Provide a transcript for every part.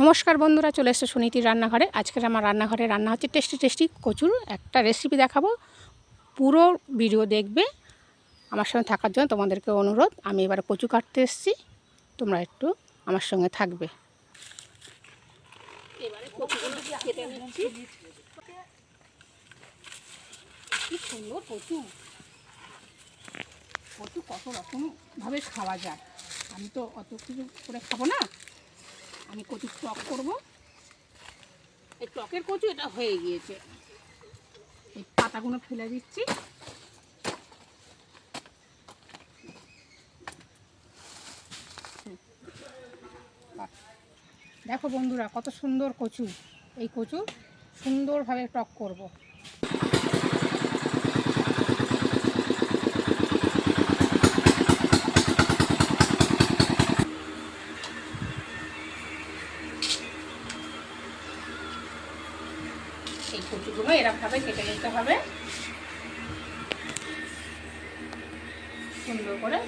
নমস্কার বন্ধুরা, চলে এসেছে সুনীতির রান্নাঘরে। আজকের আমার রান্নাঘরে রান্না হচ্ছে টেস্টি কচুর একটা রেসিপি দেখাবো। পুরো ভিডিও দেখবে। আমার সঙ্গে থাকার জন্য তোমাদেরকে অনুরোধ। আমি এবারে কচু কাটতে এসেছি, তোমরা একটু আমার সঙ্গে থাকবে। এবারে কচুগুলো কেটে নিচ্ছি। কি সুন্দর কচু! কচু কত রকমভাবে খাওয়া যায়। আমি তো অত কিছু করে খাবো না, আমি কচুর টক করবো। এই টকের কচু এটা হয়ে গিয়েছে, এই পাতাগুলো ফেলে দিচ্ছি। দেখো বন্ধুরা, কত সুন্দর কচু। এই কচু সুন্দরভাবে টক করব। এই কচুগুলো এরকমভাবে কেটে নিতে হবে সুন্দর করে।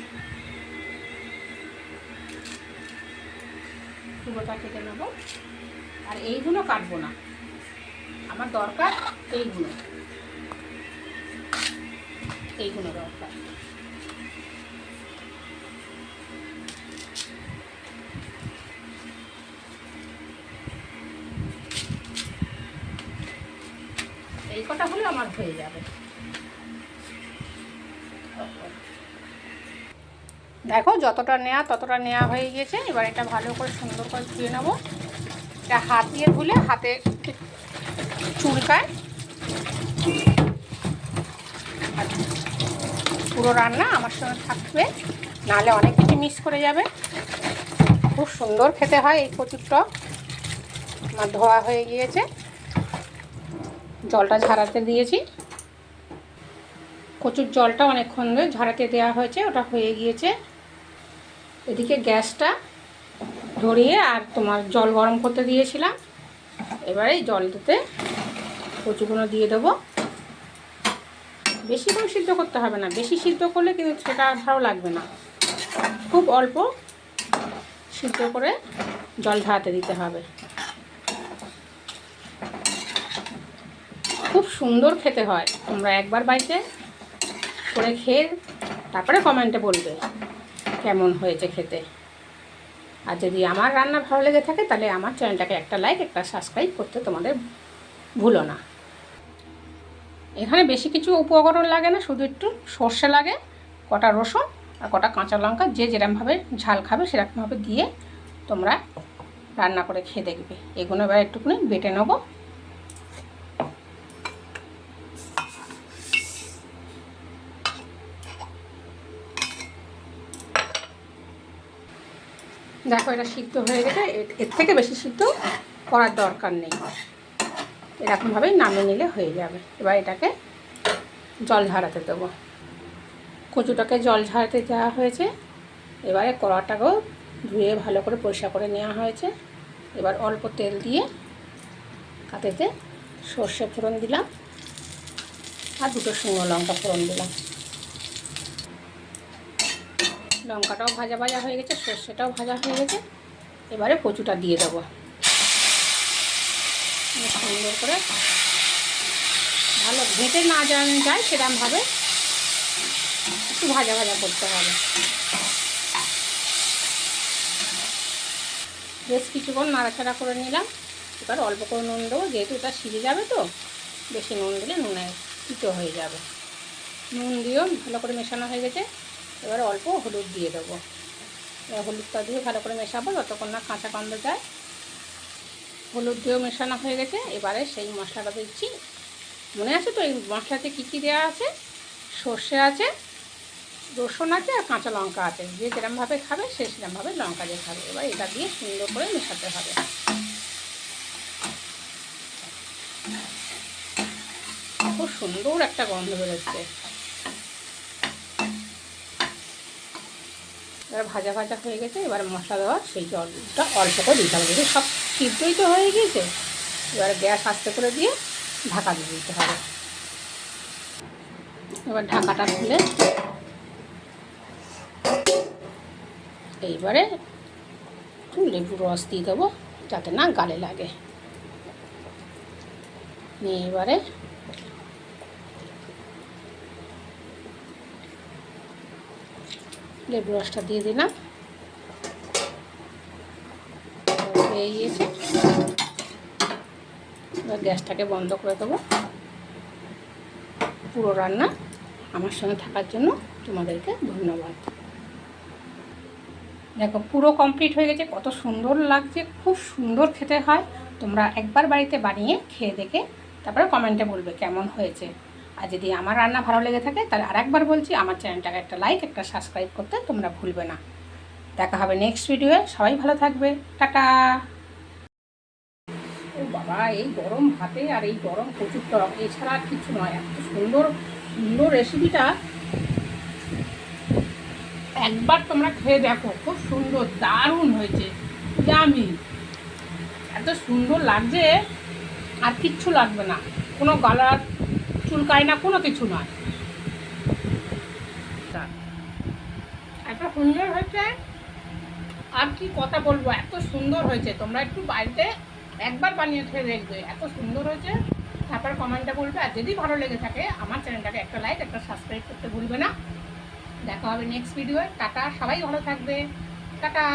পুরোটা কেটে নেব, আর এইগুলো কাটবো না, আমার দরকার এইগুলো দরকার। এই কটা হলে আমার হয়ে যাবে। দেখো, যতটা নেওয়া ততটা নেওয়া হয়ে গিয়েছে। এবার এটা ভালো করে সুন্দর করে ধুয়ে নেব। এটা হাত দিয়ে ধুলে হাতে চুলকায়। আর পুরো রান্না আমার সঙ্গে থাকবে, নাহলে অনেক কিছু মিস করে যাবে। খুব সুন্দর খেতে হয় এই কচুর টক। আমার ধোয়া হয়ে গিয়েছে, জলটা ঝাড়াতে দিয়েছি। কচুর জলটা অনেকক্ষণ ধরে ঝাড়াতে দেওয়া হয়েছে, ওটা হয়ে গিয়েছে। এদিকে গ্যাসটা ধরিয়ে আর তোমার জল গরম করতে দিয়েছিলাম। এবারে এই জলটাতে কচুগুলো দিয়ে দেবো। বেশি করে সিদ্ধ করতে হবে না, বেশি সিদ্ধ করলে কিন্তু সেটা ভালো লাগবে না। খুব অল্প সিদ্ধ করে জল ঝরাতে দিতে হবে। খুব সুন্দর খেতে হয়। তোমরা একবার বাড়িতে করে খেয়ে তারপরে কমেন্টে বলবে কেমন হয়েছে খেতে। আর যদি আমার রান্না ভালো লেগে থাকে তাহলে আমার চ্যানেলটাকে একটা লাইক, একটা সাবস্ক্রাইব করতে তোমাদের ভুলো না। এখানে বেশি কিছু উপকরণ লাগে না, শুধু একটু সর্ষে লাগে, কটা রসুন আর কটা কাঁচা লঙ্কা। যে যেরকমভাবে ঝাল খাবে সেরকমভাবে দিয়ে তোমরা রান্না করে খেয়ে দেখবে। এগুলো এবার একটুখানি বেটে নেব। দেখো, এটা সিদ্ধ হয়ে গেছে। এর থেকে বেশি সিদ্ধ করার দরকার নেই, এরকমভাবেই নামিয়ে নিলে হয়ে যাবে। এবার এটাকে জল ঝরাতে দেবো। কচুটাকে জল ঝরাতে দেওয়া হয়েছে। এবারে কড়াটাকেও ধুয়ে ভালো করে পরিষ্কার করে নেওয়া হয়েছে। এবার অল্প তেল দিয়ে তাতেতে সর্ষে ফোড়ন দিলাম আর দুটো শুকনো লঙ্কা ফোড়ন দিলাম। লঙ্কাটাও ভাজা ভাজা হয়ে গেছে, সর্ষেটাও ভাজা হয়ে গেছে। এবারে কচুটা দিয়ে দেবো। সুন্দর করে ভালো ঘেঁটে না যায় সেরকমভাবে একটু ভাজা ভাজা করতে হবে। বেশ কিছুক্ষণ নাড়াচাড়া করে নিলাম। এবার অল্প করে নুন দেবো, যেহেতু এটা সিজে যাবে তো বেশি নুন দিলে নুনে তিতো হয়ে যাবে। নুন দিয়েও ভালো করে মেশানো হয়ে গেছে। এবার অল্প হলুদ দিয়ে দেবো। হলুদটা দিয়ে ভালো করে মেশাবো যতক্ষণ না কাঁচা গন্ধ যায়। হলুদ দিয়েও মেশানো হয়ে গেছে। এবারে সেই মশলাটা দিচ্ছি। মনে আছে তো এই মশলাতে কী কী দেওয়া আছে? সর্ষে আছে, রসুন আছে আর কাঁচা লঙ্কা আছে। যে যেরকমভাবে খাবে সে সেরকমভাবে লঙ্কা দিয়ে খাবে। এবার এটা দিয়ে সুন্দর করে মেশাতে হবে। খুব সুন্দর একটা গন্ধ বেরোচ্ছে। এবার ভাজা ভাজা হয়ে গেছে। এবার মশলা দেওয়া সেই জলটা অল্প করে দিতে হবে, সব সিদ্ধই তো হয়ে গিয়েছে। এবার গ্যাস আস্তে করে দিয়ে ঢাকা দিয়ে দিতে হবে। এবার ঢাকাটা খুলে এইবারে একটু লেবুর রস দিয়ে দেবো। যাতে না গালে লাগে। নিয়ে এবারে লেবু রসটা দিয়ে দিলাম। হয়ে গিয়েছে, এবার গ্যাসটাকে বন্ধ করে দেবো। পুরো রান্না আমার সঙ্গে থাকার জন্য তোমাদেরকে ধন্যবাদ। দেখো পুরো কমপ্লিট হয়ে গেছে, কত সুন্দর লাগছে, খুব সুন্দর খেতে হয়। তোমরা একবার বাড়িতে বানিয়ে খেয়ে দেখে তারপরে কমেন্টে বলবে কেমন হয়েছে। আর যদি আমার রান্না ভালো লেগে থাকে তাহলে আরেকবার বলছি, আমার চ্যানেলটাকে একটা লাইক একটা সাবস্ক্রাইব করতে তোমরা ভুলবে না। দেখা হবে নেক্সট ভিডিওয়ে, সবাই ভালো থাকবে, টাটা। ও বাবা, এই গরম ভাতে আর এই গরম কচুর টক এছাড়া আর কিছু নয়। এত সুন্দর সুন্দর রেসিপিটা একবার তোমরা খেয়ে দেখো, খুব সুন্দর, দারুণ হয়েছে, জামি এত সুন্দর লাগছে, আর কিচ্ছু লাগবে না, কোনো গালার চুলকায় না, কোনো কিছু নয়। এত সুন্দর হয়েছে, আর কি কথা বলবো, এত সুন্দর হয়েছে। তোমরা একটু বাড়িতে একবার বানিয়ে খেয়ে দেখবে, এত সুন্দর হয়েছে। তারপর কমেন্টে বলবে, আর যদি ভালো লেগে থাকে আমার চ্যানেলটাকে একটা লাইক একটা সাবস্ক্রাইব করতে ভুলবে না। দেখা হবে নেক্সট ভিডিওয়ে, টাটা, সবাই ভালো থাকবে, টাটা।